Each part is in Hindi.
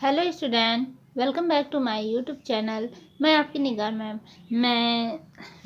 Hello student, welcome back to my YouTube channel. मैं आपकी निगार मैम।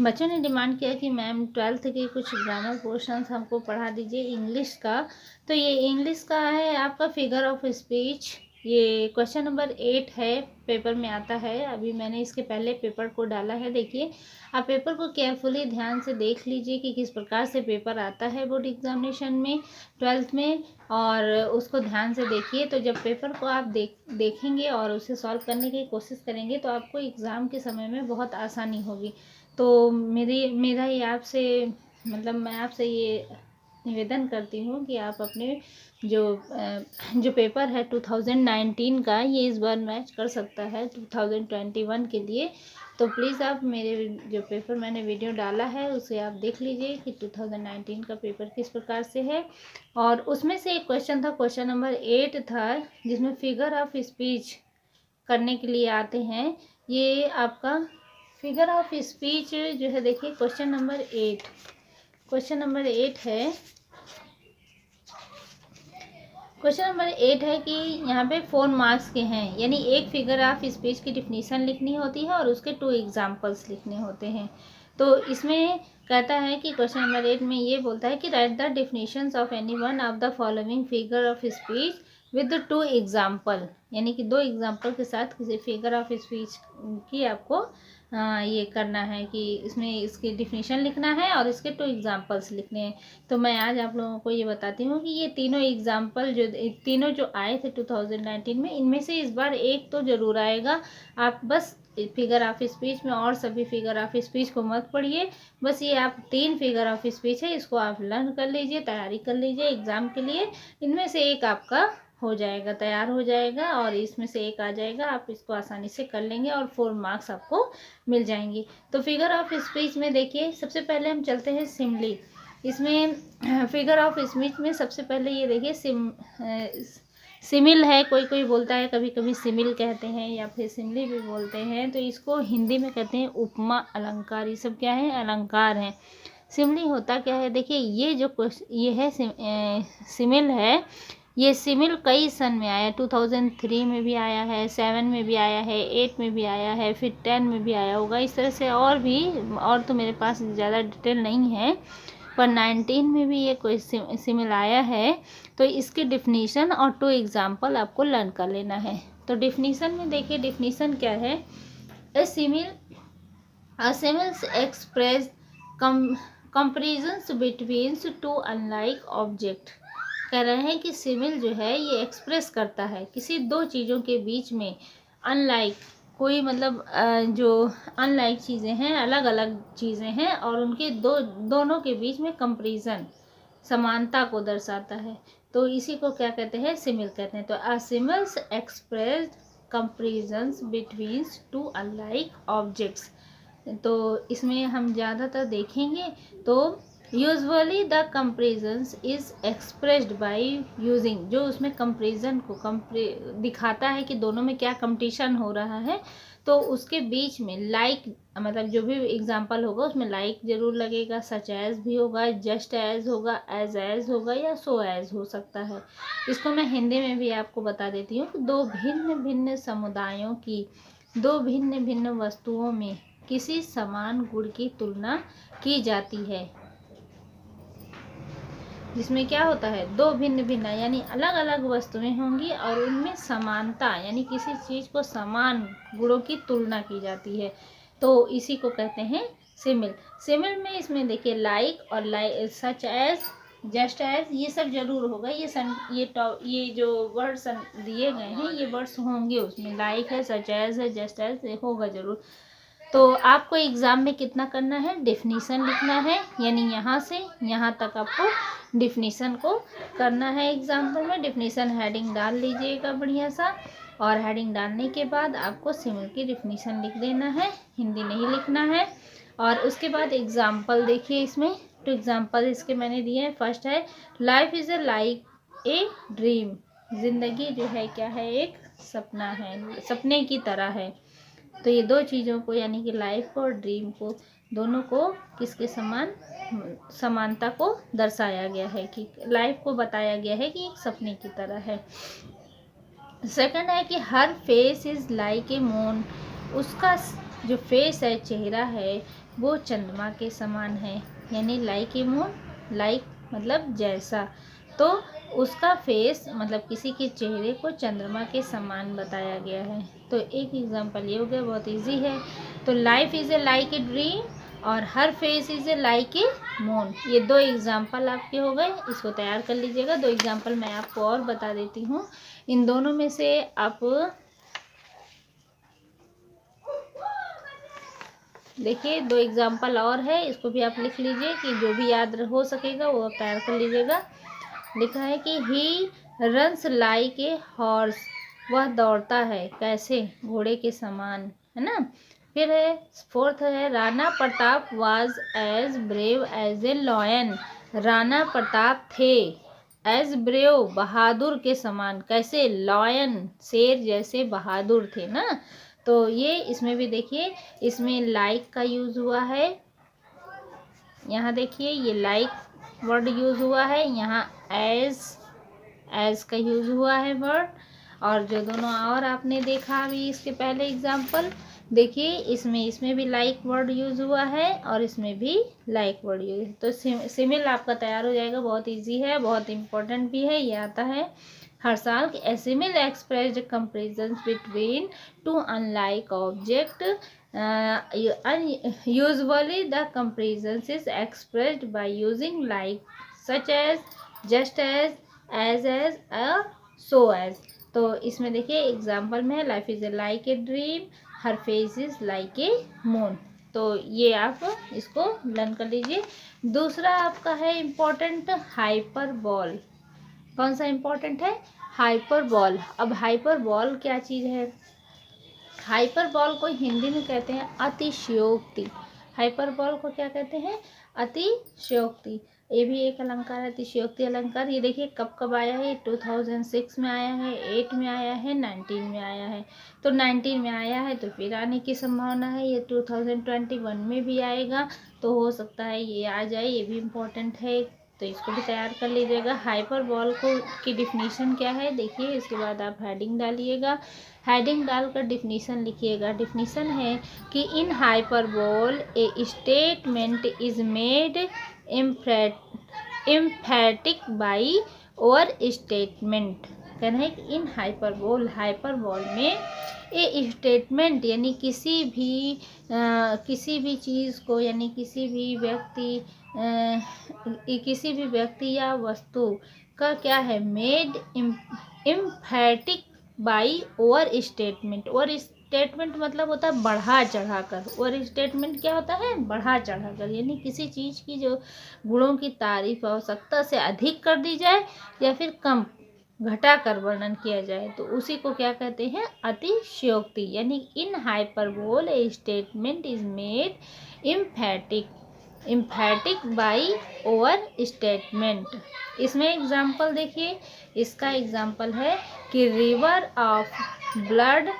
बच्चों ने डिमांड किया कि मैम 12th के कुछ ग्रामर पोर्शंस हमको पढ़ा दीजिए इंग्लिश का। तो ये इंग्लिश का है आपका फिगर ऑफ स्पीच। ये क्वेश्चन नंबर 8 है, पेपर में आता है। अभी मैंने इसके पहले पेपर को डाला है। देखिए, आप पेपर को केयरफुली ध्यान से देख लीजिए कि किस प्रकार से पेपर आता है बोर्ड एग्जामिनेशन में 12th में, और उसको ध्यान से देखिए। तो जब पेपर को आप देखेंगे और उसे सॉल्व करने की कोशिश करेंगे तो आपको एग्ज़ाम के समय में बहुत आसानी होगी। तो मेरा ये आपसे मैं आपसे ये निवेदन करती हूँ कि आप अपने जो पेपर है 2019 का, ये इस बार मैच कर सकता है 2021 के लिए। तो प्लीज़ आप मेरे जो पेपर मैंने वीडियो डाला है उसे आप देख लीजिए कि 2019 का पेपर किस प्रकार से है। और उसमें से एक क्वेश्चन था, क्वेश्चन नंबर 8 था, जिसमें फिगर ऑफ स्पीच करने के लिए आते हैं। ये आपका फिगर ऑफ स्पीच जो है, देखिए क्वेश्चन नंबर 8 है। क्वेश्चन नंबर 8 है कि यहाँ पे 4 मार्क्स के हैं, यानी एक फिगर ऑफ स्पीच की डिफिनीशन लिखनी होती है और उसके 2 एग्जाम्पल्स लिखने होते हैं। तो इसमें कहता है कि क्वेश्चन नंबर 8 में ये बोलता है कि right the definitions of any one of the following figure of speech with 2 example, यानी कि 2 एग्जाम्पल के साथ किसी फिगर ऑफ स्पीच की आपको ये करना है कि इसमें इसकी डिफिनीशन लिखना है और इसके 2 एग्जाम्पल्स लिखने हैं। तो मैं आज आप लोगों को ये बताती हूँ कि ये तीनों एग्जाम्पल जो आए थे 2019 में, इनमें से इस बार एक तो ज़रूर आएगा। आप बस फिगर ऑफ स्पीच में और सभी फिगर ऑफ स्पीच को मत पढ़िए, बस ये आप 3 फिगर ऑफ स्पीच है, इसको आप लर्न कर लीजिए, तैयारी कर लीजिए एग्ज़ाम के लिए। इनमें से एक आपका हो जाएगा, तैयार हो जाएगा, और इसमें से एक आ जाएगा, आप इसको आसानी से कर लेंगे और 4 मार्क्स आपको मिल जाएंगे। तो फिगर ऑफ स्पीच में देखिए, सबसे पहले हम चलते हैं सिमली। इसमें फिगर ऑफ स्पीच में सबसे पहले ये देखिए सिमिल है, कोई बोलता है, कभी कभी सिमिल कहते हैं या फिर सिमली भी बोलते हैं। तो इसको हिंदी में कहते हैं उपमा अलंकार। ये सब क्या है? अलंकार हैं। सिमली होता क्या है? देखिए, ये जो ये है सिमिल है, ये सिमिल कई सन में आया। 2003 में भी आया है, 7 में भी आया है, 8 में भी आया है, फिर 10 में भी आया होगा, इस तरह से और तो मेरे पास ज़्यादा डिटेल नहीं है, पर 19 में भी ये कोई सिमिल आया है। तो इसकी डिफिनीशन और 2 एग्जाम्पल आपको लर्न कर लेना है। तो डिफिनीशन में देखिए, डिफिनीशन क्या है? A simile express comparisons between 2 unlike object. कह रहे हैं कि सिमिल जो है ये एक्सप्रेस करता है किसी 2 चीज़ों के बीच में अनलाइक, कोई जो अनलाइक चीज़ें हैं, अलग अलग चीज़ें हैं, और उनके दोनों के बीच में कंपैरिजन, समानता को दर्शाता है। तो इसी को क्या कहते हैं? सिमिल कहते हैं। तो a similes express comparisons between 2 unlike objects. तो इसमें हम ज़्यादातर देखेंगे तो usually the comparisons is expressed by using, जो उसमें कंपेरिजन को दिखाता है कि दोनों में क्या कंपटीशन हो रहा है, तो उसके बीच में लाइक, जो भी एग्जांपल होगा उसमें लाइक जरूर लगेगा, सच एज भी होगा, जस्ट एज होगा, एज होगा, या सो एज हो सकता है। इसको मैं हिंदी में भी आपको बता देती हूँ कि 2 भिन्न भिन्न समुदायों की 2 भिन्न भिन्न वस्तुओं में किसी समान गुण की तुलना की जाती है, जिसमें क्या होता है? 2 भिन्न भिन्न यानी अलग अलग वस्तुएं होंगी और उनमें समानता, यानी किसी चीज़ को समान गुणों की तुलना की जाती है। तो इसी को कहते हैं सिमिल। सिमिल में इसमें देखिए लाइक और सच एज, जस्ट एज, ये सब जरूर होगा। ये जो वर्ड्स दिए गए हैं, ये वर्ड्स होंगे उसमें। लाइक है, सच एज है, जस्ट एज होगा जरूर। तो आपको एग्ज़ाम में कितना करना है? डिफिनीशन लिखना है, यानी यहाँ से यहाँ तक आपको डिफिनीशन को करना है। एग्जाम्पल में डिफिनीशन हेडिंग डाल लीजिएगा बढ़िया सा, और हेडिंग डालने के बाद आपको सिमिल की डिफिनीशन लिख देना है, हिंदी नहीं लिखना है। और उसके बाद एग्जाम्पल देखिए, इसमें 2 एग्जाम्पल इसके मैंने दिए हैं। फर्स्ट है life is like a dream, जिंदगी जो है क्या है? एक सपना है, सपने की तरह है। तो ये 2 चीज़ों को, यानी कि लाइफ को और ड्रीम को, दोनों को किसके समान, समानता को दर्शाया गया है, कि लाइफ को बताया गया है कि एक सपने की तरह है। सेकंड है कि her face is like a moon, उसका जो फेस है, चेहरा है, वो चंद्रमा के समान है। यानी लाइक ए मून, लाइक मतलब जैसा, तो उसका फेस मतलब किसी के चेहरे को चंद्रमा के समान बताया गया है। तो एक एग्जांपल ये हो गया, बहुत इजी है। तो life is a like a dream और her face is a like a moon, ये दो एग्जाम्पल आपके हो गए। इसको तैयार कर लीजिएगा। दो एग्जाम्पल मैं आपको और बता देती हूँ। इन दोनों में से आप देखिए, दो एग्जाम्पल और है, इसको भी आप लिख लीजिए कि जो भी याद हो सकेगा वो आप तैयार कर लीजिएगा। लिखा है कि he runs like a horse, वह दौड़ता है कैसे, घोड़े के समान, है ना। फिर है फोर्थ है Rana Pratap was as brave as a lion, Rana Pratap थे एज ब्रेव, बहादुर के समान, कैसे, लॉयन, शेर जैसे बहादुर थे ना। तो ये इसमें भी देखिए, इसमें लाइक का यूज़ हुआ है। यहाँ देखिए ये लाइक वर्ड यूज़ हुआ है, यहाँ एज का यूज़ हुआ है वर्ड। और जो दोनों और आपने देखा अभी इसके पहले एग्जाम्पल, देखिए इसमें भी लाइक वर्ड यूज़ हुआ है और इसमें भी लाइक वर्ड यूज। तो सिमिल आपका तैयार हो जाएगा। बहुत इजी है, बहुत इम्पोर्टेंट भी है, ये आता है हर साल। A simile expressed comparison between two unlike object, usually the comparison is expressed by using like, such as, just as so as। तो इसमें देखिए एग्जाम्पल में है life is a like a dream, her face is like a moon. तो ये आप इसको लर्न कर लीजिए। दूसरा आपका है इम्पोर्टेंट हाइपरबॉल। कौन सा इम्पोर्टेंट है? हाइपरबॉल। अब हाइपरबॉल क्या चीज़ है? हाइपरबॉल को हिंदी में कहते हैं अतिशयोक्ति। हाइपरबॉल को क्या कहते हैं? अतिशयोक्ति। ये भी एक अलंकार है, अतिशयोक्ति अलंकार। ये देखिए कब कब आया है? 2006 में आया है, 8 में आया है, 19 में आया है। तो 19 में आया है तो फिर आने की संभावना है, ये 2021 में भी आएगा, तो हो सकता है ये आ जाए, ये भी इम्पोर्टेंट है। तो इसको भी तैयार कर लीजिएगा। हाइपरबॉल को की डिफिनीशन क्या है देखिए, इसके बाद आप हेडिंग डालिएगा। हेडिंग डालकर डिफिनीशन लिखिएगा। डिफिनीशन है कि in hyperbole a statement is made emphatic by over statement. कहना है कि इन हाइपरबोल में ए स्टेटमेंट यानी किसी भी चीज़ को, यानी किसी भी व्यक्ति या वस्तु का क्या है, made emphatic by over statement. Over statement मतलब होता है बढ़ा चढ़ा कर। ओवर स्टेटमेंट क्या होता है? बढ़ा चढ़ा कर, यानी किसी चीज़ की जो गुणों की तारीफ आवश्यकता से अधिक कर दी जाए या फिर कम घटा कर वर्णन किया जाए, तो उसी को क्या कहते हैं? अतिशयोक्ति। यानी in hyperbole a statement is made emphatic by over statement. इसमें एग्जाम्पल देखिए, इसका एग्जाम्पल है कि रिवर ऑफ ब्लड।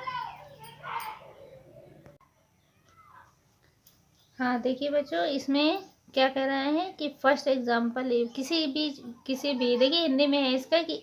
हाँ देखिए बच्चों, इसमें क्या कह रहे हैं कि फर्स्ट एग्जाम्पल किसी भी देखिए हिंदी में है इसका कि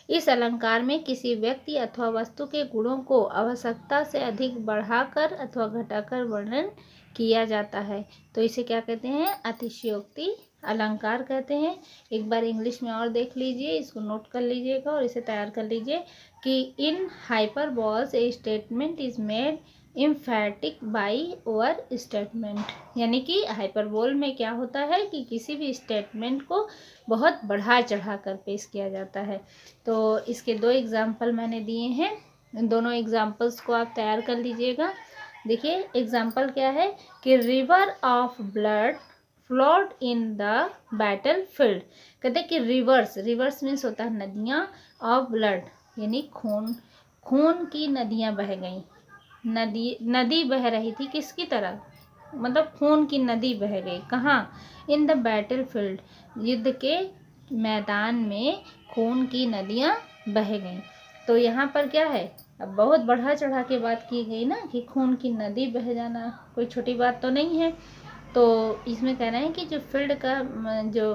इस अलंकार में किसी व्यक्ति अथवा वस्तु के गुणों को आवश्यकता से अधिक बढ़ाकर अथवा घटाकर वर्णन किया जाता है, तो इसे क्या कहते हैं? अतिशयोक्ति अलंकार कहते हैं। एक बार इंग्लिश में और देख लीजिए, इसको नोट कर लीजिएगा और इसे तैयार कर लीजिए कि in hyperboles a statement is made emphatic by over statement. यानी कि हाइपरबोल में क्या होता है कि किसी भी स्टेटमेंट को बहुत बढ़ा चढ़ा कर पेश किया जाता है। तो इसके दो एग्जाम्पल मैंने दिए हैं, इन दोनों एग्जाम्पल्स को आप तैयार कर लीजिएगा। देखिए एग्जाम्पल क्या है कि river of blood flowed in the battle field. कहते हैं कि रिवर्स मीन्स होता है नदियाँ, ऑफ ब्लड यानी खून की नदियाँ बह गईं। नदी बह रही थी किसकी तरह? मतलब खून की नदी बह गई। कहाँ? इन द बैटल फील्ड, युद्ध के मैदान में खून की नदियाँ बह गईं। तो यहाँ पर क्या है? अब बहुत बढ़ा चढ़ा के बात की गई ना कि खून की नदी बह जाना कोई छोटी बात तो नहीं है। तो इसमें कह रहे हैं कि जो फील्ड का जो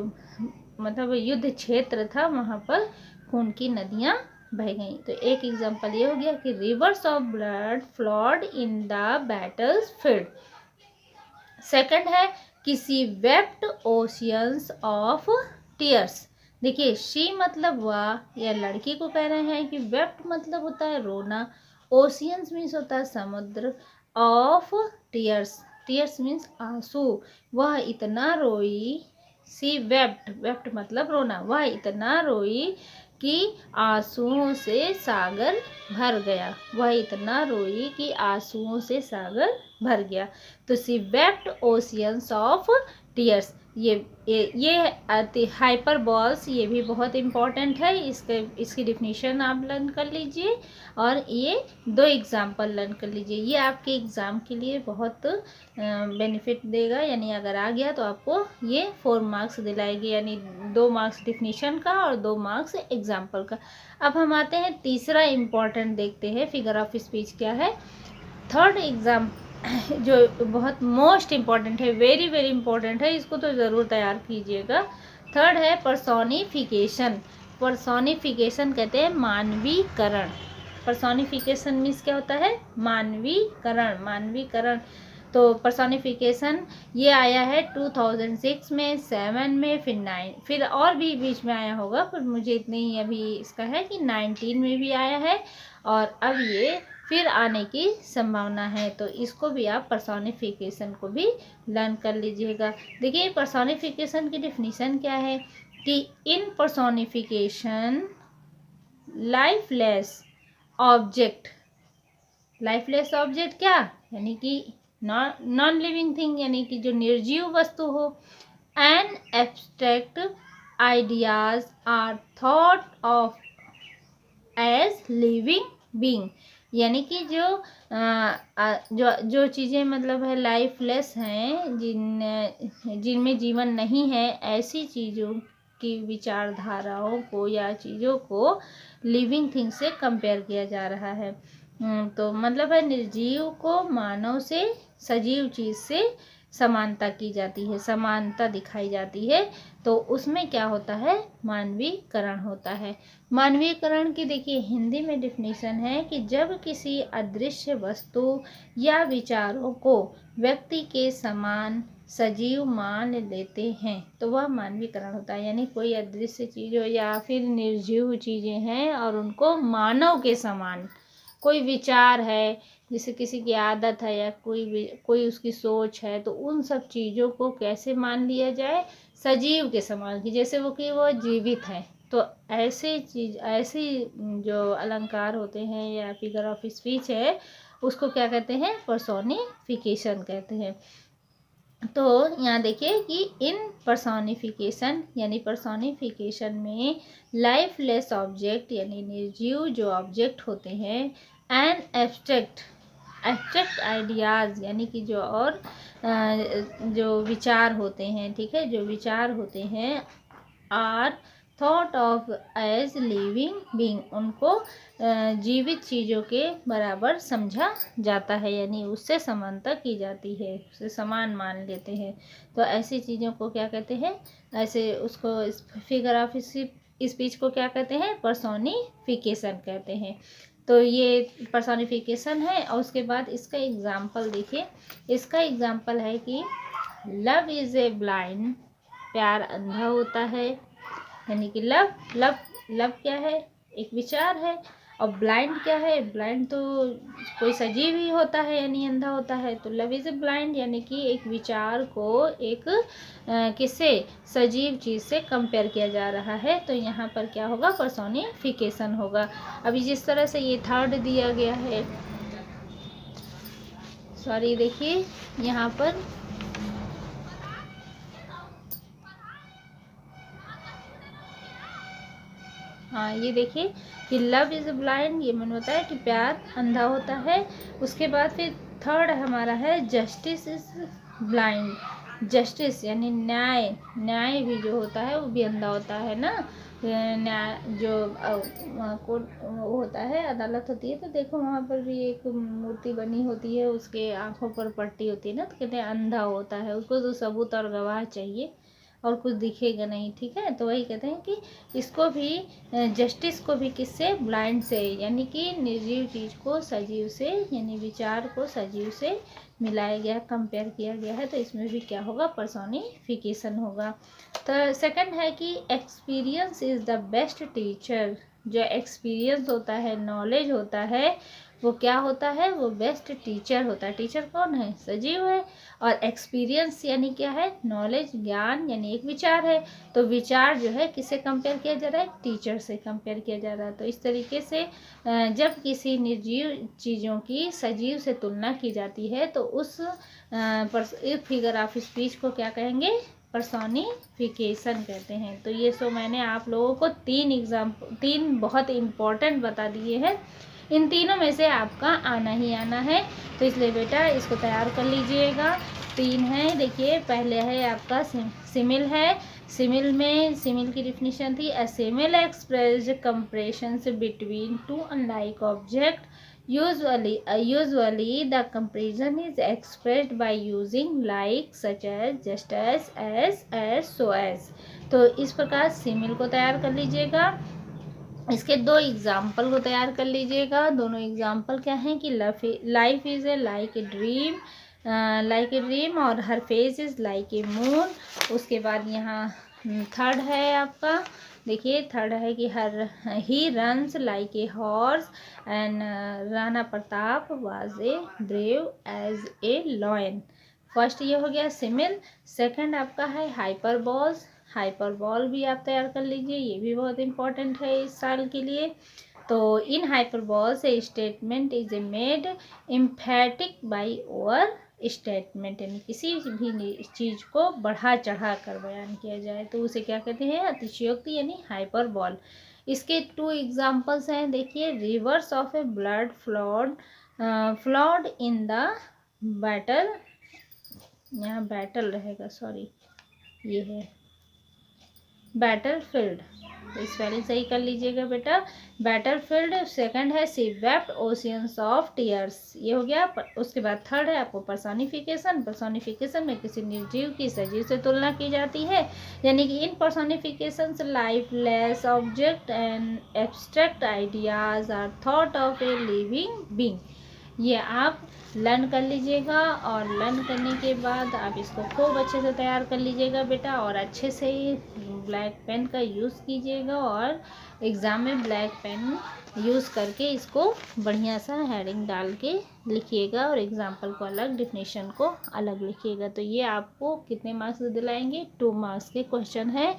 मतलब युद्ध क्षेत्र था, वहाँ पर खून की नदियाँ बह गई। तो एक एग्जाम्पल ये हो गया कि reverse of blood flawed in the battles field. Second है किसी वेप्ट ओशियंस ऑफ टीयर्स। देखिए शी मतलब वह या लड़की को कह रहे हैं कि वेप्ट मतलब होता है रोना, ओशियंस मीन्स होता है समुद्र, ऑफ टीयर्स, टीयर्स मीन्स आंसू, वह इतना रोई, सी वेप्ट, वेप्ट मतलब रोना, वह इतना रोई कि आंसुओं से सागर भर गया, वह इतना रोई कि आंसुओं से सागर भर गया। तो सी वेप्ट ओशियंस ऑफ टीयर्स। ये हाइपरबॉल्स ये भी बहुत इम्पॉर्टेंट है, इसकी डिफिनीशन आप लर्न कर लीजिए और ये 2 एग्जाम्पल लर्न कर लीजिए। ये आपके एग्ज़ाम के लिए बहुत बेनिफिट देगा, यानी अगर आ गया तो आपको ये 4 मार्क्स दिलाएगी, यानी 2 मार्क्स डिफिनीशन का और 2 मार्क्स एग्जाम्पल का। अब हम आते हैं तीसरा इम्पॉर्टेंट देखते हैं, फिगर ऑफ स्पीच क्या है। थर्ड एग्जाम जो बहुत मोस्ट इम्पॉर्टेंट है, वेरी वेरी इंपॉर्टेंट है, इसको तो ज़रूर तैयार कीजिएगा। थर्ड है पर्सोनिफिकेशन। पर्सोनिफिकेशन कहते हैं मानवीकरण। पर्सोनिफिकेशन मीन्स क्या होता है, मानवीकरण, मानवीकरण। तो पर्सोनिफिकेशन ये आया है 2006 में, 7 में, फिर 9, फिर और भी बीच में आया होगा, पर मुझे इतनी ही अभी इसका है कि 19 में भी आया है और अब ये फिर आने की संभावना है। तो इसको भी आप पर्सोनिफिकेशन को भी लर्न कर लीजिएगा। देखिए पर्सोनिफिकेशन की डिफिनीशन क्या है कि in personification lifeless object, lifeless object क्या, यानी कि नॉन लिविंग थिंग, यानी कि जो निर्जीव वस्तु हो, and abstract ideas are thought of as living being, यानी कि जो चीज़ें मतलब है लाइफलेस हैं, जिनमें जीवन नहीं है, ऐसी चीज़ों की विचारधाराओं को या चीज़ों को लिविंग थिंग से कंपेयर किया जा रहा है। तो मतलब है निर्जीव को मानव से, सजीव चीज़ से समानता की जाती है, समानता दिखाई जाती है। तो उसमें क्या होता है, मानवीकरण होता है। मानवीकरण की देखिए हिंदी में डिफिनीशन है कि जब किसी अदृश्य वस्तु या विचारों को व्यक्ति के समान सजीव मान लेते हैं तो वह मानवीकरण होता है। यानी कोई अदृश्य चीज़ हो या फिर निर्जीव चीज़ें हैं और उनको मानव के समान, कोई विचार है, जैसे किसी की आदत है या कोई उसकी सोच है, तो उन सब चीज़ों को कैसे मान लिया जाए, सजीव के समान, की जैसे वो जीवित है। तो ऐसे चीज, ऐसी जो अलंकार होते हैं या फिगर ऑफ स्पीच है, उसको क्या कहते हैं, पर्सोनिफिकेशन कहते हैं। तो यहाँ देखिए कि इन पर्सोनिफिकेशन, यानी पर्सोनिफिकेशन में लाइफलेस ऑब्जेक्ट यानी निर्जीव जो ऑब्जेक्ट होते हैं, एंड एब्स्ट्रैक्ट, एब्स्ट्रैक्ट आइडियाज़ यानी कि जो विचार होते हैं, ठीक है, जो विचार होते हैं, are thought of as living being, उनको जीवित चीज़ों के बराबर समझा जाता है, यानी उससे समानता की जाती है, उससे समान मान लेते हैं। तो ऐसी चीज़ों को क्या कहते हैं, ऐसे उसको फिगर ऑफ स्पीच को क्या कहते हैं, पर्सोनिफिकेशन कहते हैं। तो ये पर्सोनिफिकेशन है। और उसके बाद इसका एग्जाम्पल देखिए, इसका एग्जाम्पल है कि लव इज़ ए ब्लाइंड, प्यार अंधा होता है, यानी कि लव लव लव क्या है, एक विचार है, और ब्लाइंड क्या है, ब्लाइंड तो कोई सजीव ही होता है यानी अंधा होता है। तो लव इज़ ए ब्लाइंड यानी कि एक विचार को एक किससे, सजीव चीज़ से कंपेयर किया जा रहा है। तो यहाँ पर क्या होगा, पर्सोनिफिकेशन होगा। अभी जिस तरह से ये थर्ड दिया गया है, सॉरी देखिए यहाँ पर हाँ, ये देखिए कि लव इज़ ब्लाइंड, ये मैंने बताया कि प्यार अंधा होता है। उसके बाद फिर थर्ड हमारा है जस्टिस इज़ ब्लाइंड, जस्टिस यानी न्याय, न्याय भी जो होता है वो भी अंधा होता है ना। न्याय जो कोर्ट वो होता है, अदालत होती है, तो देखो वहाँ पर भी एक मूर्ति बनी होती है, उसके आँखों पर पट्टी होती है ना, तो कहते हैं अंधा होता है, उसको तो सबूत और गवाह चाहिए, और कुछ दिखेगा नहीं, ठीक है। तो वही कहते हैं कि इसको भी जस्टिस को भी किससे, ब्लाइंड से, यानी कि निर्जीव चीज़ को सजीव से, यानी विचार को सजीव से मिलाया गया, कंपेयर किया गया है। तो इसमें भी क्या होगा, पर्सोनिफिकेशन होगा। तो सेकंड है कि experience is the best teacher. जो एक्सपीरियंस होता है, नॉलेज होता है, वो क्या होता है, वो बेस्ट टीचर होता है। टीचर कौन है, सजीव है। और एक्सपीरियंस यानी क्या है, नॉलेज, ज्ञान, यानी एक विचार है। तो विचार जो है किससे कंपेयर किया जा रहा है, टीचर से कंपेयर किया जा रहा है। तो इस तरीके से जब किसी निर्जीव चीज़ों की सजीव से तुलना की जाती है तो उस फिगर ऑफ स्पीच को क्या कहेंगे, पर्सोनिफिकेशन कहते हैं। तो ये सो मैंने आप लोगों को तीन बहुत इम्पोर्टेंट बता दिए हैं। इन तीनों में से आपका आना ही आना है, तो इसलिए बेटा इसको तैयार कर लीजिएगा। तीन है, देखिए पहले है आपका सिमिल है। सिमिल की डिफिनीशन थी, a simile expressed comparison between two unlike object. Usually the comparison is expressed by using like, such as, just as, so as। तो इस प्रकार सिमिल को तैयार कर लीजिएगा। इसके दो एग्जाम्पल को तैयार कर लीजिएगा। दोनों एग्जाम्पल क्या हैं कि life is a like a dream और her face is like a moon. उसके बाद यहाँ थर्ड है आपका, देखिए थर्ड है कि he runs like a horse and Rana Pratap was a brave as a lion. First ये हो गया सिमिल। सेकंड आपका है हाइपरबॉल भी आप तैयार कर लीजिए, ये भी बहुत इंपॉर्टेंट है इस साल के लिए। तो इन हाइपरबॉल से statement is a made emphatic by over statement, यानी किसी भी चीज़ को बढ़ा चढ़ा कर बयान किया जाए तो उसे क्या कहते हैं, अतिशयोक्ति, यानी हाइपरबॉल। इसके टू एग्जाम्पल्स हैं, देखिए reverse of A blood flawed in the battle, यहाँ बैटल रहेगा, सॉरी ये है बैटलफील्ड, स्पेलिंग सही कर लीजिएगा बेटा, बैटलफील्ड। सेकंड है सी वेप्ट ओशियंस ऑफ टीयर्स, ये हो गया। उसके बाद थर्ड है आपको पर्सोनिफिकेशन में किसी निर्जीव की सजीव से तुलना की जाती है, यानी कि in personifications lifeless object and abstract ideas are thought of a living being. ये आप लर्न कर लीजिएगा और लर्न करने के बाद आप इसको खूब अच्छे से तैयार कर लीजिएगा बेटा, और अच्छे से ब्लैक पेन का यूज़ कीजिएगा और एग्ज़ाम में ब्लैक पेन यूज़ करके इसको बढ़िया सा हेडिंग डाल के लिखिएगा और एग्जाम्पल को अलग, डिफिनेशन को अलग लिखिएगा। तो ये आपको कितने मार्क्स दिलाएंगे, 2 मार्क्स के क्वेश्चन है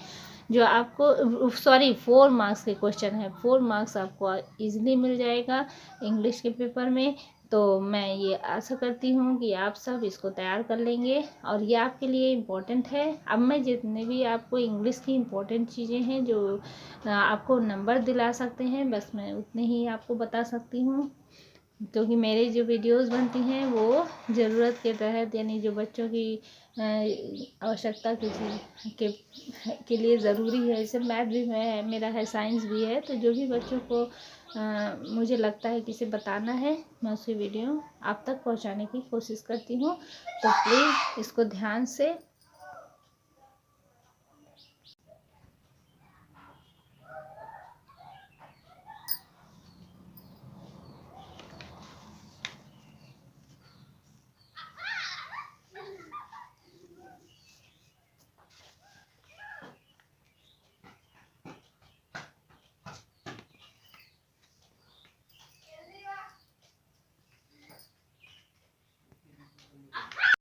जो आपको, सॉरी 4 मार्क्स के क्वेश्चन है। 4 मार्क्स आपको ईजिली मिल जाएगा इंग्लिश के पेपर में। तो मैं ये आशा करती हूँ कि आप सब इसको तैयार कर लेंगे और ये आपके लिए इम्पोर्टेंट है। अब मैं जितने भी आपको इंग्लिश की इम्पोर्टेंट चीज़ें हैं जो आपको नंबर दिला सकते हैं, बस मैं उतने ही आपको बता सकती हूँ, क्योंकि मेरे जो वीडियोस बनती हैं वो ज़रूरत के तहत, यानी जो बच्चों की आवश्यकता के लिए ज़रूरी है। जैसे मैथ भी मेरा है, साइंस भी है, तो जो भी बच्चों को मुझे लगता है कि इसे बताना है, मैं उसी वीडियो आप तक पहुंचाने की कोशिश करती हूँ। तो प्लीज़ इसको ध्यान से